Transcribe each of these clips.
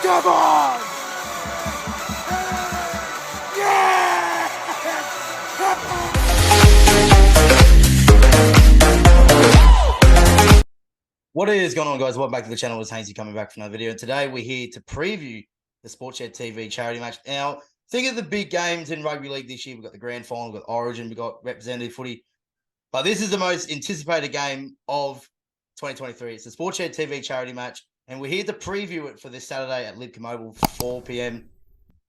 Come on! Yeah! What is going on, guys? Welcome back to the channel. It's Hainsey coming back for another video. And today we're here to preview the Sportshed TV charity match. Now, think of the big games in rugby league this year. We've got the grand final, we've got Origin, we've got representative footy. But this is the most anticipated game of 2023. It's the Sportshed TV charity match. And we're here to preview it for this Saturday at lidcombe Oval, 4 p.m.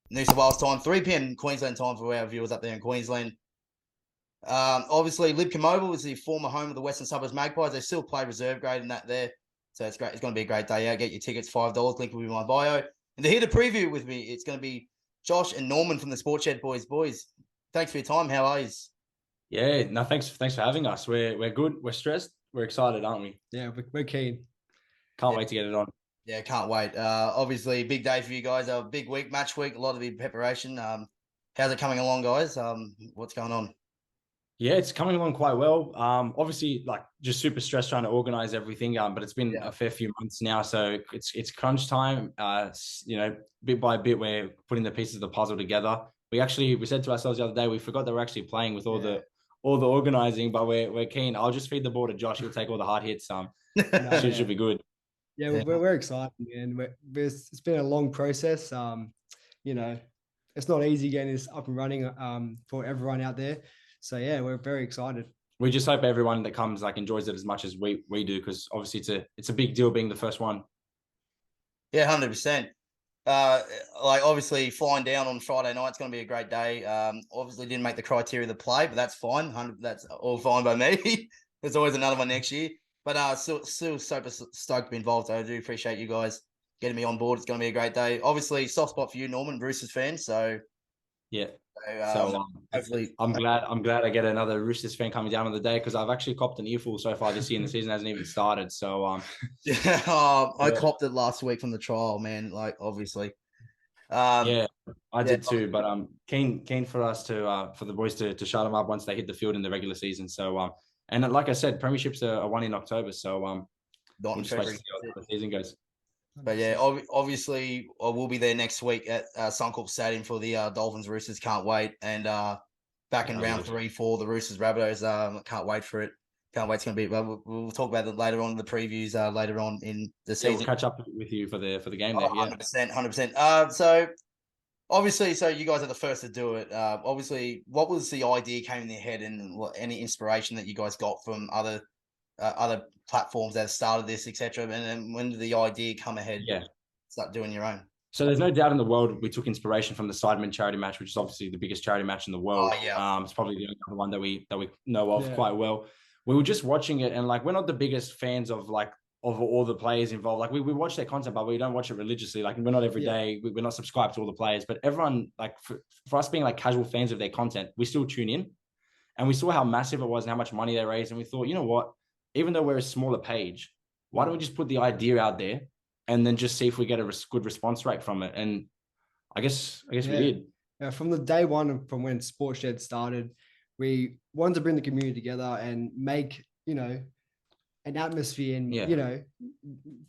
New South Wales time, 3 p.m. Queensland time for our viewers up there in Queensland. Obviously, lidcombe Oval is the former home of the Western Suburbs Magpies. They still play reserve grade in that there. So it's great. It's going to be a great day out. Get your tickets, $5. Link will be in my bio. And they're here to preview with me. It's going to be Josh and Norman from the Sportshed boys. Boys, thanks for your time. How are you? Yeah, no, thanks for having us. We're good. We're stressed. We're excited, aren't we? Yeah, we're keen. Can't wait to get it on. Yeah, can't wait. Obviously, big day for you guys. A big week, match week, a lot of big preparation. How's it coming along, guys? What's going on? Yeah, it's coming along quite well. Obviously, like just super stressed trying to organize everything. But it's been a fair few months now, so it's crunch time. You know, bit by bit, we're putting the pieces of the puzzle together. We said to ourselves the other day, we forgot that we're actually playing with all the organizing, but we're keen. I'll just feed the ball to Josh. He'll take all the hard hits. Should be good. Yeah, we're excited, man. It's been a long process. You know, it's not easy getting this up and running for everyone out there. So yeah, we're very excited. We just hope everyone that comes enjoys it as much as we do, because obviously it's a big deal being the first one. Yeah, 100%. Obviously flying down on Friday night, it's going to be a great day. Obviously didn't make the criteria of the play, but that's fine. That's all fine by me. There's always another one next year. But still super stoked to be involved. I do appreciate you guys getting me on board. It's going to be a great day. Obviously, soft spot for you, Norman, Roosters fan. So yeah. Hopefully, I'm glad I get another Roosters fan coming down on the day, because I've actually copped an earful so far this year, and the season hasn't even started. So I copped it last week from the trial, man. Like obviously, I did too. But keen for us to for the boys to shut them up once they hit the field in the regular season. So and like I said, premierships are one in October. So we'll just wait to see how the season goes. But yeah, obviously, we'll be there next week at Suncorp Stadium for the Dolphins Roosters. Can't wait. And back in round 3 for the Roosters Rabbitohs. Can't wait for it. Can't wait. It's going to be. We'll talk about it later on in the previews. Later on in the season, we'll catch up with you for the game there. 100%, 100%. So obviously, you guys are the first to do it. Obviously, what was the idea came in your head, and any inspiration that you guys got from other platforms that have started this, etc. And then when did the idea come ahead? Yeah, start doing your own. So there's no doubt in the world we took inspiration from the Sidemen charity match, which is obviously the biggest charity match in the world. It's probably the only one that we know of quite well. We were just watching it, and like we're not the biggest fans of all the players involved. Like we watch their content, but we don't watch it religiously. Like we're not every day. We're not subscribed to all the players, but everyone, like for us being like casual fans of their content, we still tune in, and we saw how massive it was and how much money they raised, and we thought, you know what? Even though we're a smaller page, why don't we just put the idea out there and then just see if we get a good response rate from it? And I guess we did. Yeah, from the day one, from when Sportshed started, we wanted to bring the community together and make, you know, an atmosphere. And, you know,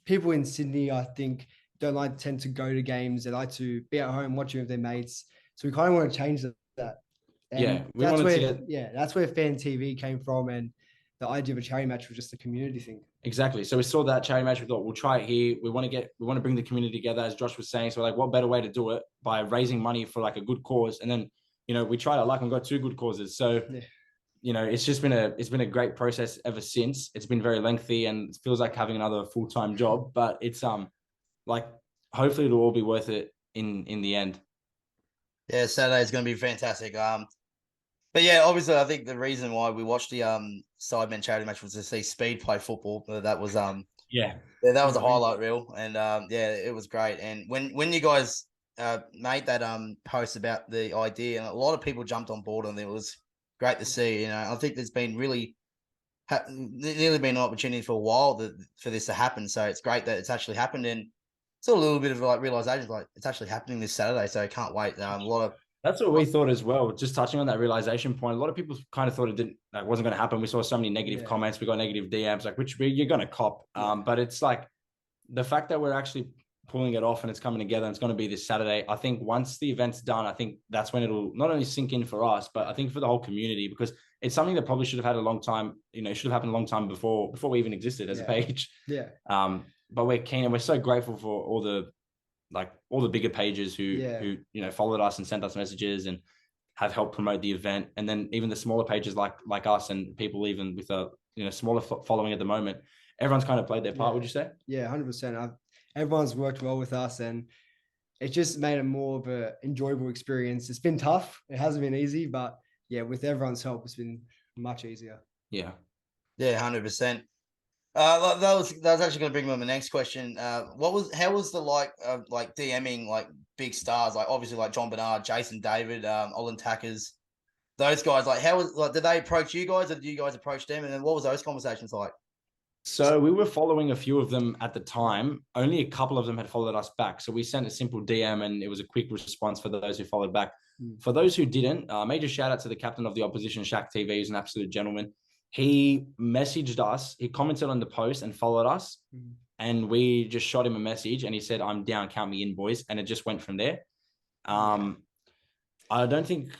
people in Sydney, I think, don't tend to go to games. They like to be at home watching with their mates. So we kind of want to change that. And that's where Fan TV came from. And the idea of a charity match was just a community thing. Exactly. So we saw that charity match. We thought we'll try it here. We want to bring the community together, as Josh was saying. So like, what better way to do it by raising money for like a good cause? And then, you know, we tried our luck and got 2 good causes. So, you know, it's been a great process ever since. It's been very lengthy and it feels like having another full-time job, but it's like hopefully it'll all be worth it in the end. Yeah, Saturday is going to be fantastic. But yeah, obviously, I think the reason why we watched the Sidemen charity match was to see Speed play football. That was that was a highlight reel, and it was great. And when you guys made that post about the idea, and a lot of people jumped on board, and it was great to see. You know, I think there's been nearly been an opportunity for a while for this to happen. So it's great that it's actually happened, and it's a little bit of like realization, like it's actually happening this Saturday. So I can't wait. That's what we thought as well. Just touching on that realization point, a lot of people kind of thought it wasn't going to happen. We saw so many negative comments. We got negative DMs, like which you're going to cop. But it's like the fact that we're actually pulling it off and it's coming together. And it's going to be this Saturday. I think once the event's done, I think that's when it'll not only sink in for us, but I think for the whole community, because it's something that probably should have had a long time, you know, should have happened a long time before we even existed as a page. Yeah. But we're keen and we're so grateful for all the bigger pages who, you know, followed us and sent us messages and have helped promote the event. And then even the smaller pages like us and people even with a, you know, smaller following at the moment, everyone's kind of played their part, would you say? Yeah, 100%. Everyone's worked well with us and it just made it more of an enjoyable experience. It's been tough. It hasn't been easy, but yeah, with everyone's help, it's been much easier. Yeah. Yeah, 100%. That was actually going to bring me on the next question. How was the like DMing like big stars, like obviously like John Bernard, Jason David, Olin Tackers, those guys, like how was like, did they approach you guys or did you guys approach them? And then what was those conversations like? So we were following a few of them at the time. Only a couple of them had followed us back. So we sent a simple DM and it was a quick response for those who followed back. For those who didn't, major shout out to the captain of the opposition, Shaq TV. He's an absolute gentleman. He messaged us. He commented on the post and followed us. And we just shot him a message and he said, "I'm down, count me in, boys." And it just went from there. I don't think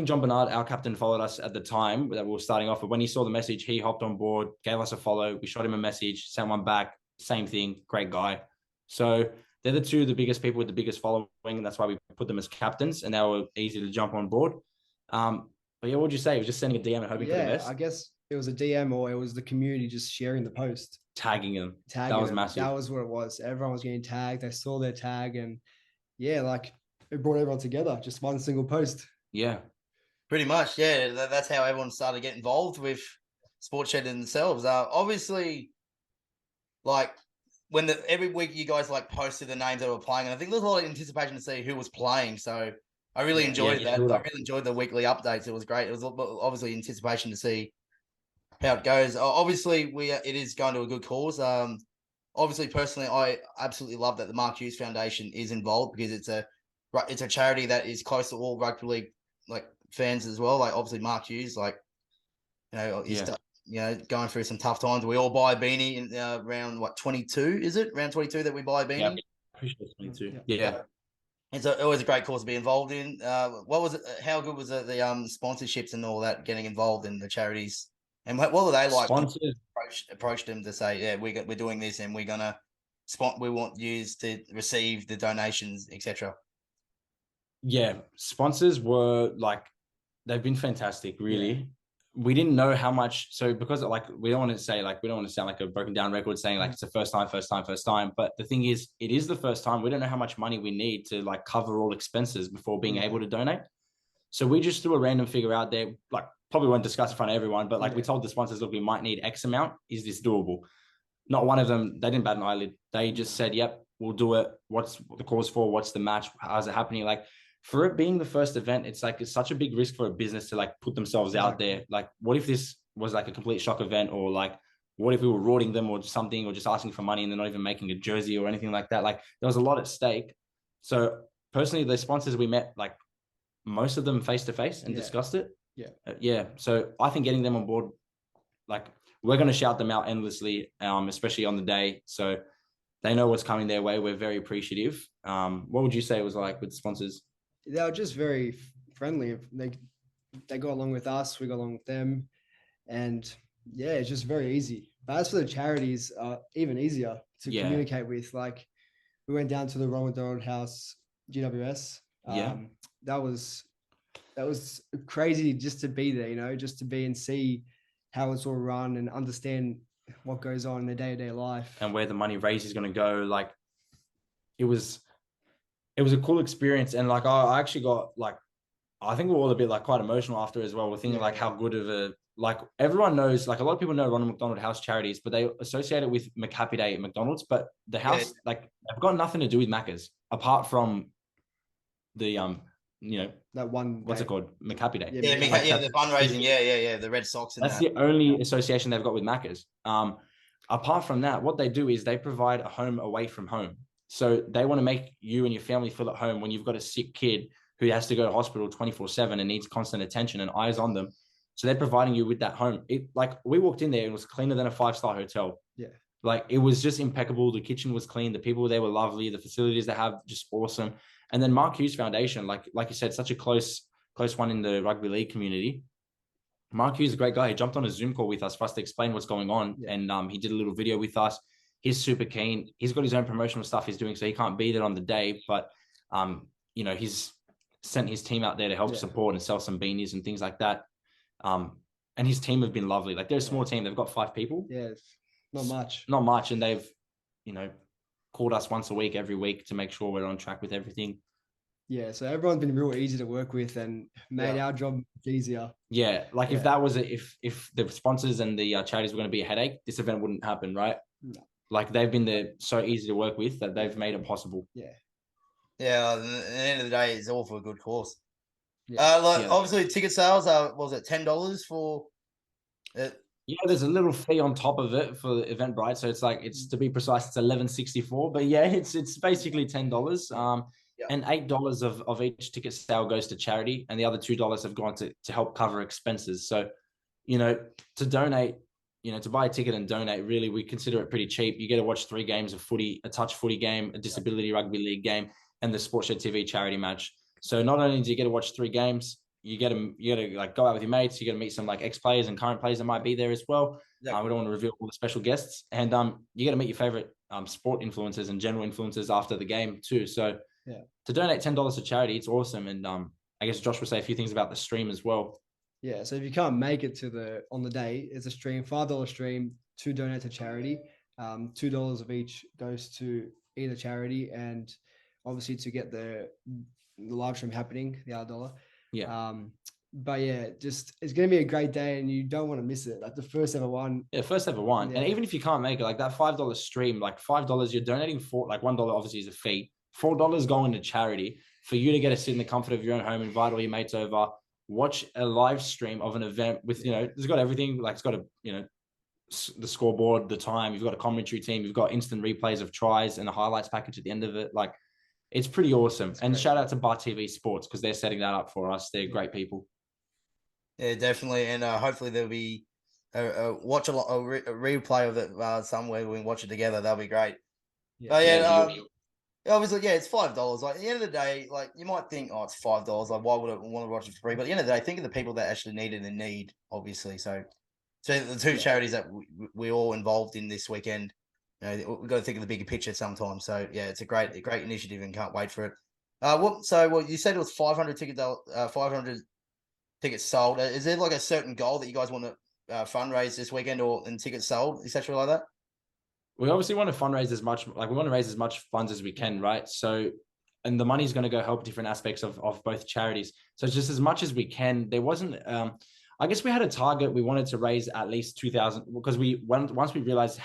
John Bernard, our captain, followed us at the time that we were starting off. But when he saw the message, he hopped on board, gave us a follow. We shot him a message, sent one back. Same thing. Great guy. So they're the biggest people with the biggest following. And that's why we put them as captains. And they were easy to jump on board. But yeah, what would you say? It was just sending a DM and hoping for the best? I guess it was a DM or it was the community just sharing the post. Tagging them. That was massive. That was what it was. Everyone was getting tagged. They saw their tag and yeah, like it brought everyone together. Just one single post. Yeah. Pretty much, yeah. That's how everyone started to get involved with Sportshed themselves. Obviously, like when every week you guys like posted the names that were playing, and I think there's a lot of anticipation to see who was playing. So I really enjoyed that. I really enjoyed the weekly updates. It was great. It was obviously anticipation to see how it goes. Obviously, it is going to a good cause. Obviously, personally, I absolutely love that the Mark Hughes Foundation is involved because it's a charity that is close to all rugby league like fans as well. Like obviously Mark Hughes, like he's going through some tough times. We all buy a beanie in round 22, is it? Round 22 that we buy a beanie? Yeah, 22. Yeah. It's always a great cause to be involved in. What was it? How good was it, the sponsorships and all that, getting involved in the charities? And what were they like? Sponsors approached them to say, yeah, we're doing this and we're gonna we want you to receive the donations, etc. Yeah, sponsors were like, they've been fantastic, really. Yeah. We didn't know how much, so because like we don't want to sound like a broken down record saying like it's the first time. But the thing is, it is the first time. We don't know how much money we need to like cover all expenses before being able to donate. So we just threw a random figure out there, like probably won't discuss in front of everyone, but like we told the sponsors, look, we might need X amount. Is this doable? Not one of them, they didn't bat an eyelid. They just said, yep, we'll do it. What's the cause for? What's the match? How's it happening? Like, for it being the first event, it's such a big risk for a business to like put themselves out there. Like, what if this was like a complete shock event, or like, what if we were rorting them or something, or just asking for money and they're not even making a jersey or anything like that? Like, there was a lot at stake. So personally, the sponsors we met, like most of them face to face and discussed it. Yeah. So I think getting them on board, like we're going to shout them out endlessly, especially on the day. So they know what's coming their way. We're very appreciative. What would you say it was like with sponsors? They were just very friendly. They got along with us, we got along with them, and yeah, it's just very easy. But as for the charities, even easier to communicate with. Like, we went down to the Ronald McDonald House, GWS. That was crazy just to be there, just to be and see how it's all run and understand what goes on in their day-to-day life and where the money raised is going to go. Like, it was a cool experience. And like, I actually got like, I think we're all a bit like quite emotional after as well. We're thinking like how good of a, like everyone knows, like a lot of people know Ronald McDonald House Charities, but they associate it with McHappy Day at McDonald's, but the house, like they've got nothing to do with Macca's apart from the, that one, what's it called? McHappy Day. The fundraising. Yeah. The Red Sox. That's the only association they've got with Macca's. Apart from that, what they do is they provide a home away from home. So they want to make you and your family feel at home when you've got a sick kid who has to go to hospital 24/7 and needs constant attention and eyes on them. So they're providing you with that home. It, like, we walked in there, it was cleaner than a 5-star hotel. Yeah. Like, it was just impeccable. The kitchen was clean. The people there were lovely. The facilities they have just awesome. And then Mark Hughes Foundation, like you said, such a close one in the rugby league community. Mark Hughes is a great guy. He jumped on a Zoom call with us for us to explain what's going on. Yeah. And he did a little video with us. He's super keen. He's got his own promotional stuff he's doing, so he can't be there on the day. But, you know, he's sent his team out there to help support and sell some beanies and things like that. And his team have been lovely. Like, they're a small team. They've got 5 people. Yes. Not much. Not much. And they've, you know, called us once a week, every week, to make sure we're on track with everything. Yeah, so everyone's been real easy to work with and made our job easier. Yeah, like if that was if the sponsors and the charities were going to be a headache, this event wouldn't happen, right? No. Like, they've been so easy to work with that they've made it possible. Yeah. Yeah, at the end of the day, it's all for a good cause. Yeah. Obviously, ticket sales are, was it $10 for it? Yeah, there's a little fee on top of it for the Eventbrite, so it's like, it's, to be precise, it's $11.64. But yeah, it's basically $10. And $8 of each ticket sale goes to charity, and the other $2 have gone to help cover expenses. So, you know, to donate, you know, to buy a ticket and donate, really, we consider it pretty cheap. You get to watch 3 games of footy, a touch footy game, a disability rugby league game, and the Sportshed TV charity match. So not only do you get to watch 3 games, you get to like go out with your mates. You get to meet some like ex-players and current players that might be there as well. We don't want to reveal all the special guests, and you get to meet your favorite sport influencers and general influencers after the game too. So to donate $10 to charity, it's awesome. And I guess Josh will say a few things about the stream as well. Yeah, so if you can't make it to on the day, it's a stream, $5 stream to donate to charity. $2 of each goes to either charity, and obviously to get the live stream happening, the other $1. Yeah. But yeah, just, it's going to be a great day, and you don't want to miss it. Like the first ever one. Yeah, first ever one. Yeah. And even if you can't make it, like that $5 stream, like $5, you're donating for, like $1 obviously is a fee. $4 going to charity for you to get to sit in the comfort of your own home, invite all your mates over, watch a live stream of an event with, you know, it's got everything. Like, it's got a, you know, the scoreboard, the time, you've got a commentary team, you've got instant replays of tries and a highlights package at the end of it. Like, it's pretty awesome. And shout out to Bar TV Sports, because they're setting that up for us. They're great people. Yeah, definitely. And hopefully there'll be a replay of it somewhere. We can watch it together. That'll be great. Obviously, it's $5. Like, at the end of the day, like, you might think, oh, it's $5. Like, why would I want to watch it for free? But at the end of the day, think of the people that actually need it and need, obviously. So the 2 charities that we're all involved in this weekend, you know, we've got to think of the bigger picture sometimes. So yeah, it's a great initiative, and can't wait for it. You said it was 500 tickets sold. Is there like a certain goal that you guys want to fundraise this weekend, and tickets sold, etc. like that? We obviously want to fundraise as much, like we want to raise as much funds as we can, right? So, and the money is going to go help different aspects of both charities. So just as much as we can. There wasn't, I guess we had a target. We wanted to raise at least 2,000, because once we realized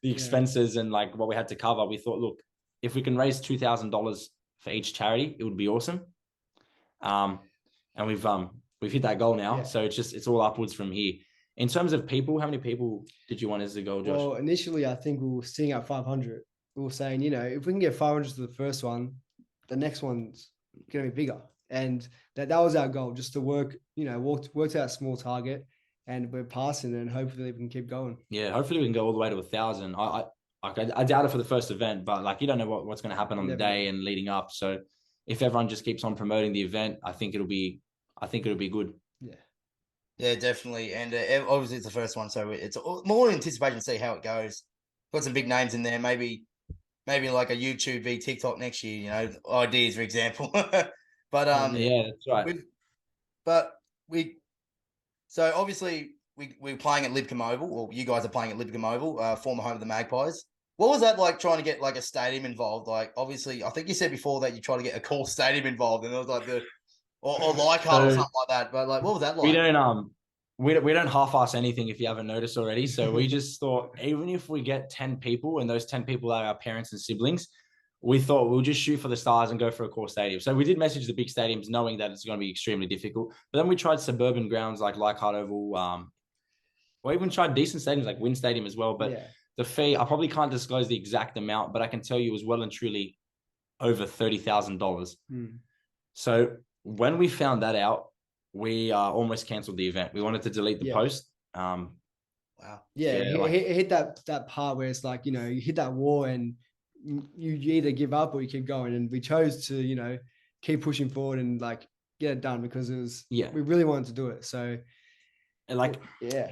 the expenses and like what we had to cover, we thought, look, if we can raise $2,000 for each charity, it would be awesome. And we've hit that goal now. Yeah. So it's all upwards from here. In terms of people, how many people did you want as the goal, Josh? Well, initially, I think we were seeing at 500. We were saying, you know, if we can get 500 to the first one, the next one's going to be bigger. And that was our goal, just to work to that small target, and we're passing, and hopefully we can keep going. Yeah, hopefully we can go all the way to 1,000. I doubt it for the first event, but like, you don't know what's going to happen on the day and leading up. So if everyone just keeps on promoting the event, I think it'll be good. Yeah. Yeah, definitely. And obviously it's the first one, so it's more anticipation to see how it goes. Got some big names in there, maybe like a YouTube v TikTok next year, you know, ideas, for example. But yeah, that's right. So obviously we're playing at Lidcombe Oval, or you guys are playing at Lidcombe Oval, former home of the Magpies. What was that like, trying to get like a stadium involved? Like, obviously, I think you said before that you tried to get a cool stadium involved, and it was like or Leichhardt or something like that. But like, what was that like? We don't half-ass anything, if you haven't noticed already. So we just thought, even if we get 10 people, and those 10 people are our parents and siblings, we thought we'll just shoot for the stars and go for a core stadium. So we did message the big stadiums, knowing that it's going to be extremely difficult. But then we tried suburban grounds like Leichhardt Oval. We even tried decent stadiums like Wynn Stadium as well. But the fee, I probably can't disclose the exact amount, but I can tell you it was well and truly over $30,000. So when we found that out, we almost canceled the event. We wanted to delete the post. Wow. Yeah, Yeah, like- it hit that part where it's like, you know, you hit that wall and you either give up or you keep going. And we chose to, you know, keep pushing forward and like get it done because we really wanted to do it. So and like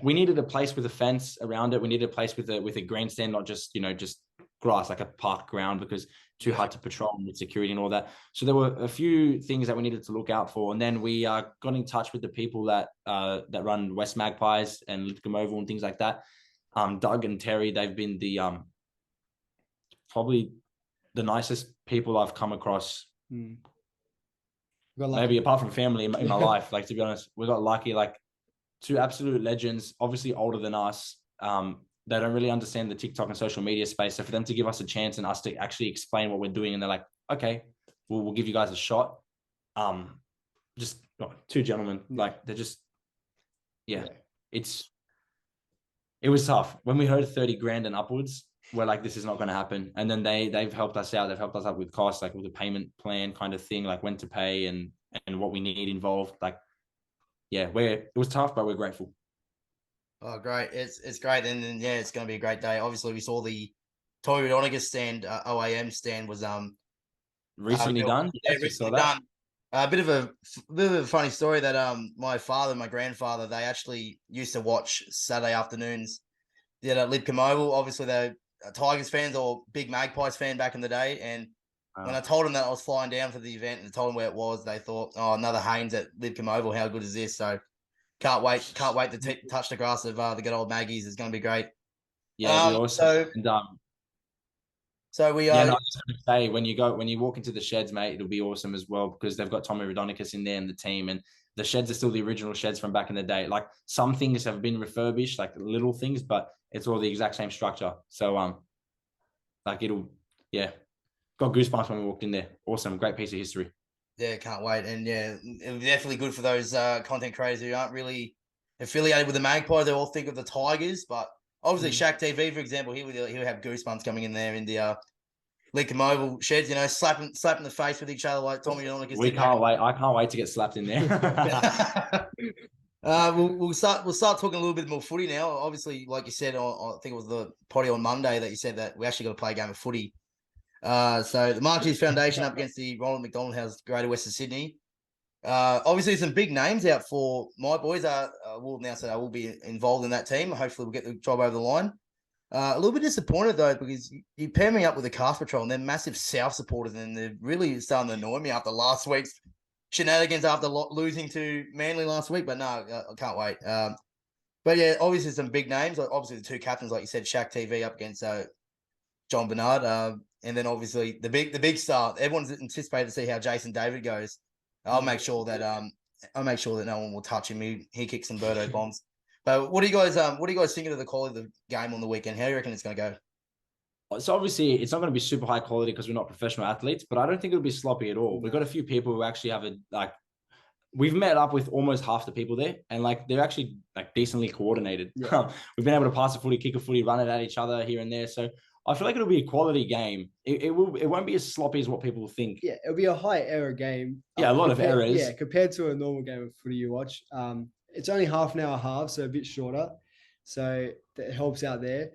we needed a place with a fence around it. We needed a place with a grandstand, not just, you know, just grass, like a park ground, because too hard to patrol with security and all that. So there were a few things that we needed to look out for. And then we got in touch with the people that run West Magpies and lidcombe Oval and things like that. Doug and Terry, they've been the probably the nicest people I've come across. Maybe apart from family in my life. Like, to be honest, we got lucky. Like, two absolute legends, obviously older than us. They don't really understand the TikTok and social media space. So for them to give us a chance and us to actually explain what we're doing, and they're like, okay, we'll give you guys a shot. Just two gentlemen. Like, they're just, it was tough. When we heard 30 grand and upwards, we're like, this is not going to happen. And then they've helped us out. They've helped us out with costs, like with the payment plan kind of thing, like when to pay and what we need involved. Like, it was tough, but we're grateful. Oh, great. It's great. And then, it's going to be a great day. Obviously, we saw the Tommy Rodonick stand, OAM stand was recently done. Yeah, recently done. A bit of a funny story that my father and my grandfather, they actually used to watch Saturday afternoons at lidcombe Oval. Obviously, they're Tigers fans or big Magpies fan back in the day. And when I told them that I was flying down for the event and told them where it was, they thought, oh, another Haynes at lidcombe Oval. How good is this? So can't wait to touch the grass of the good old Maggies. It's going to be great. Yeah, it'll be awesome. So we I was going to say, when you walk into the sheds, mate, it'll be awesome as well, because they've got Tommy Rodonicus in there and the team, and the sheds are still the original sheds from back in the day. Like, some things have been refurbished, like little things, but it's all the exact same structure. So like, got goosebumps when we walked in there. Awesome, great piece of history. Yeah, can't wait. And it'll be definitely good for those content creators who aren't really affiliated with the Magpies. They all think of the Tigers, but obviously Shaq TV, for example, he would have goosebumps coming in there in the lidcombe Oval sheds, you know, slapping the face with each other like Tommy Rodonick. We can't wait. I can't wait to get slapped in there. We'll start talking a little bit more footy now. Obviously, like you said, I think it was the potty on Monday that you said that we actually got to play a game of footy. So the Marches Foundation up against the Ronald McDonald House, Greater Western Sydney. Obviously some big names out for my boys. Will now say I will be involved in that team. Hopefully we'll get the job over the line. A little bit disappointed though, because you pair me up with the Cast Patrol and they're massive South supporters, and they're really starting to annoy me after last week's shenanigans after losing to Manly last week. But no, I can't wait. But yeah, obviously some big names. Obviously the two captains, like you said, Shaq TV up against John Bernard. And then obviously the big star. Everyone's anticipated to see how Jason David goes. I'll make sure that no one will touch him. He kicks some Birdo bombs. But what are you guys thinking of the quality of the game on the weekend? How do you reckon it's going to go? So obviously it's not going to be super high quality because we're not professional athletes, but I don't think it'll be sloppy at all. We've got a few people who actually have we've met up with almost half the people there, and they're actually decently coordinated. Yeah. We've been able to pass a footy, kick a footy, run it at each other here and there. So I feel like it'll be a quality game. It won't be as sloppy as what people think. Yeah, it'll be a high error game. Yeah, a lot of errors. Yeah, compared to a normal game of footy you watch. It's only half an hour half, so a bit shorter. So that helps out there.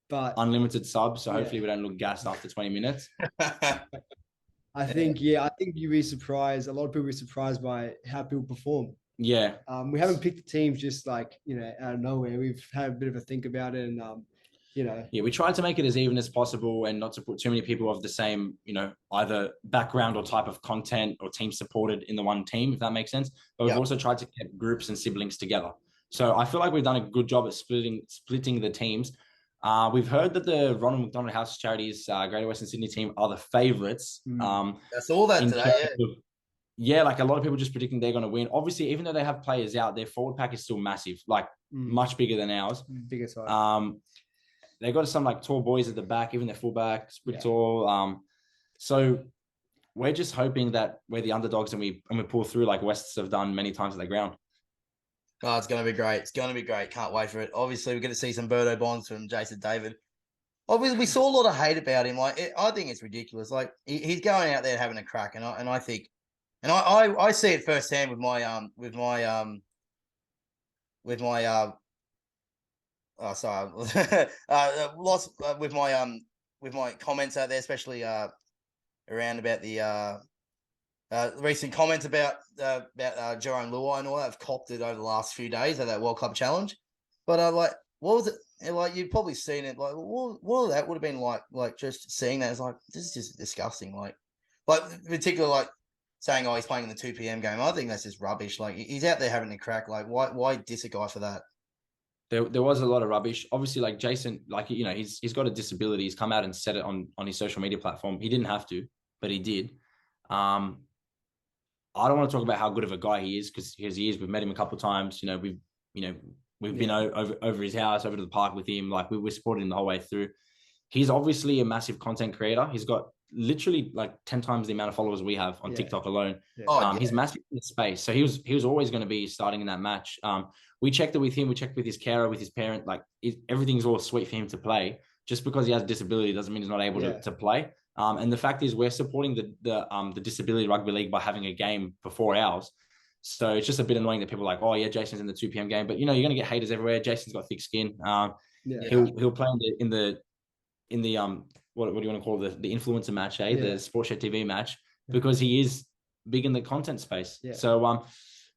But unlimited subs, so hopefully we don't look gassed after 20 minutes. I think you'd be surprised. A lot of people will be surprised by how people perform. Yeah. We haven't picked the teams just out of nowhere. We've had a bit of a think about it, and Yeah, we tried to make it as even as possible and not to put too many people of the same, either background or type of content or team supported in the one team, if that makes sense. But we've also tried to get groups and siblings together. So I feel like we've done a good job at splitting the teams. We've heard that the Ronald McDonald House Charities Greater Western Sydney team are the favourites. That's all that today. Yeah, a lot of people just predicting they're going to win. Obviously, even though they have players out, their forward pack is still massive, much bigger than ours. Bigger size. They got some tall boys at the back, even their fullback, pretty tall. So we're just hoping that we're the underdogs and we pull through like Wests have done many times at the ground. Oh, it's going to be great. It's going to be great. Can't wait for it. Obviously, we're going to see some Birdo bombs from Jason David. Obviously, we saw a lot of hate about him. I think it's ridiculous. He's going out there having a crack, and I think, and I see it firsthand with my sorry, lost with my comments out there, especially around about the recent comments about Jerome Luai and all that. I've copped it over the last few days of that World Club Challenge. But like, what was it? Like, you've probably seen it. Like, what that would have been like just seeing that. It's like, this is just disgusting. Like particularly like saying, oh, he's playing in the 2 p.m. game. I think that's just rubbish. Like, he's out there having a crack. Like, why diss a guy for that? There was a lot of rubbish. Obviously, like Jason, like, you know, he's got a disability. He's come out and said it on his social media platform. He didn't have to, but he did. I don't want to talk about how good of a guy he is because he is. We've met him a couple of times. We've been over his house, over to the park with him. Like, we supported him the whole way through. He's obviously a massive content creator. He's got literally like 10 times the amount of followers we have on TikTok alone. He's massive in the space. So he was always going to be starting in that match. We checked it with him. We checked with his carer, with his parent. Like, everything's all sweet for him to play. Just because he has a disability doesn't mean he's not able to play. And the fact is, we're supporting the Disability Rugby League by having a game for 4 hours. So it's just a bit annoying that people are like, oh yeah, Jason's in the 2 p.m. game, but you're going to get haters everywhere. Jason's got thick skin. He'll play in the what do you want to call the influencer match, the Sportshed TV match, because he is big in the content space. So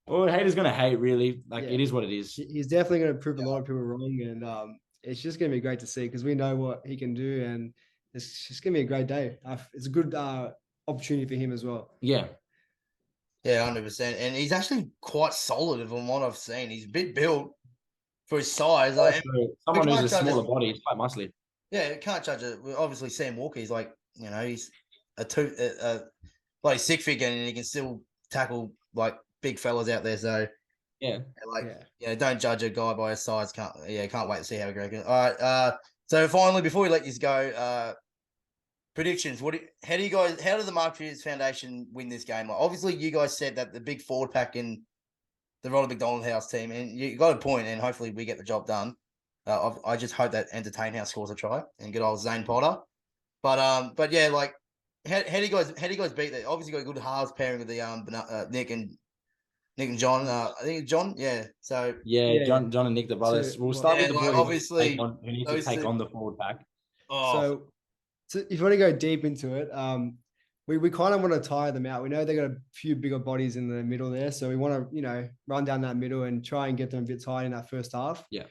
haters going to hate, really. Like, it is what it is. He's definitely going to prove a lot of people wrong, and it's just going to be great to see because we know what he can do, and it's just going to be a great day. It's a good opportunity for him as well. Yeah, 100%. And he's actually quite solid from what I've seen. He's a bit built for his size. Like, someone who's a smaller body, he's quite muscly. Yeah, can't judge it. Obviously, Sam Walker, he's like, he's like 6 feet and he can still tackle like big fellas out there. So don't judge a guy by his size. Can't wait to see how he goes. All right. So finally, before we let you go, predictions. How do the Mark Hughes Foundation win this game? Like, obviously, you guys said that the big forward pack in the Ronald McDonald House team, and you got a point, and hopefully we get the job done. I just hope that Entertain House scores a try and good old Zane Potter. But yeah, like, how do you guys beat that? Obviously, got a good halves pairing with the Nick and John. I think John. Yeah. So John and Nick, the brothers. So, we'll start with the boys. Obviously, who need to take on the forward pack. So if you want to go deep into it, we kind of want to tire them out. We know they got a few bigger bodies in the middle there, so we want to run down that middle and try and get them a bit tired in that first half. Yeah.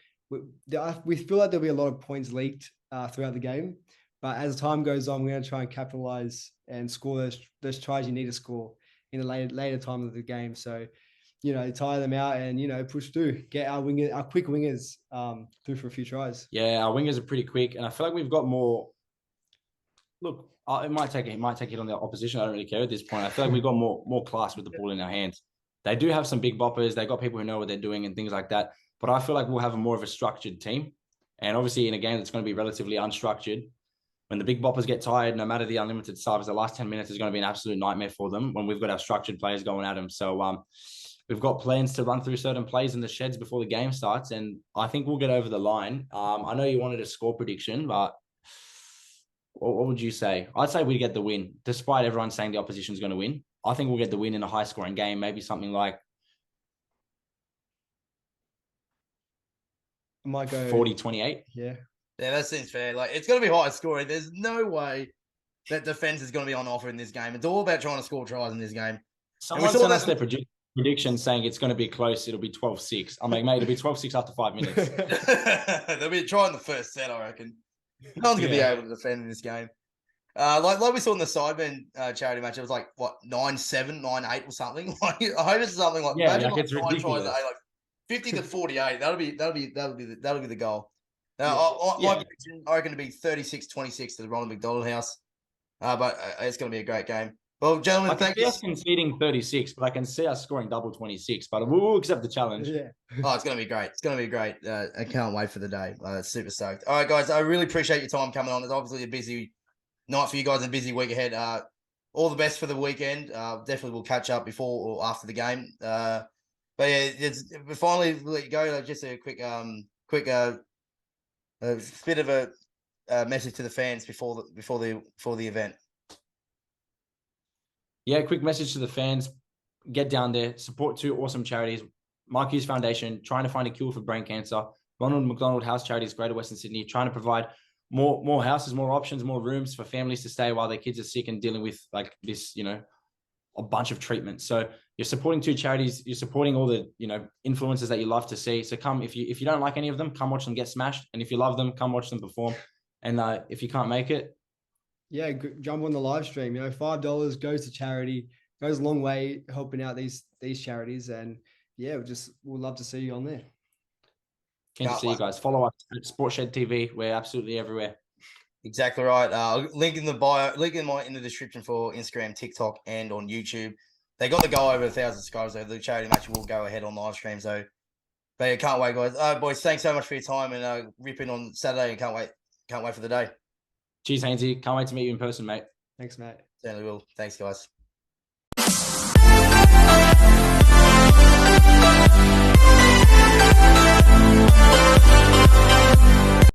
We feel like there'll be a lot of points leaked throughout the game, but as time goes on, we're going to try and capitalize and score those tries you need to score in the later time of the game. So, tire them out and push through, get our quick wingers through for a few tries. Yeah, our wingers are pretty quick, and I feel like we've got more. Look, it might take it on the opposition. I don't really care at this point. I feel like we've got more class with the ball in our hands. They do have some big boppers. They got people who know what they're doing and things like that. But I feel like we'll have more of a structured team. And obviously, in a game that's going to be relatively unstructured, when the big boppers get tired, no matter the unlimited subs, the last 10 minutes is going to be an absolute nightmare for them when we've got our structured players going at them. So we've got plans to run through certain plays in the sheds before the game starts. And I think we'll get over the line. I know you wanted a score prediction, but what would you say? I'd say we get the win, despite everyone saying the opposition's going to win. I think we'll get the win in a high-scoring game, maybe something like 40-28. Yeah, that seems fair. Like, it's going to be high scoring. There's no way that defense is going to be on offer in this game. It's all about trying to score tries in this game. Someone sent us their prediction saying it's going to be close. It'll be 12-6. I'm like, mate, it'll be 12-6 after 5 minutes. They'll be trying the first set, I reckon. No one's going to be able to defend in this game. Like we saw in the Sidemen charity match, it was like, what, 9-7, 9-8 or something? Like, I hope it's something like, it's ridiculous. Like 50-48. That'll be the goal. My prediction, I reckon, to be 36-26 to the Ronald McDonald House. But it's going to be a great game. Well, gentlemen, thank you. I can see us conceding 36, but I can see us scoring double 26. But we'll accept the challenge. Yeah. It's going to be great. It's going to be great. I can't wait for the day. Super stoked. All right, guys. I really appreciate your time coming on. It's obviously a busy night for you guys and a busy week ahead. All the best for the weekend. Definitely we'll catch up before or after the game. But yeah, finally let you go. Just a quick bit of a message to the fans before the event. Yeah, quick message to the fans. Get down there, support two awesome charities. Mark Hughes Foundation, trying to find a cure for brain cancer. Ronald McDonald House Charities, Greater Western Sydney, trying to provide more houses, more options, more rooms for families to stay while their kids are sick and dealing with like this, a bunch of treatments. So you're supporting 2 charities. You're supporting all the, influencers that you love to see. So come, if you don't like any of them, come watch them get smashed. And if you love them, come watch them perform. And if you can't make it, jump on the live stream. $5 goes to charity, goes a long way helping out these charities. And we'll love to see you on there. Keen to see you guys. Follow us at Sportshed TV. We're absolutely everywhere. Exactly right. Link in the bio, link in the description for Instagram, TikTok, and on YouTube. They got to go over 1,000 subscribers. So the charity match will go ahead on live stream. So, but yeah, can't wait, guys. Boys, thanks so much for your time and ripping on Saturday. And can't wait for the day. Cheers, Hainsey. Can't wait to meet you in person, mate. Thanks, mate. Certainly will. Thanks, guys.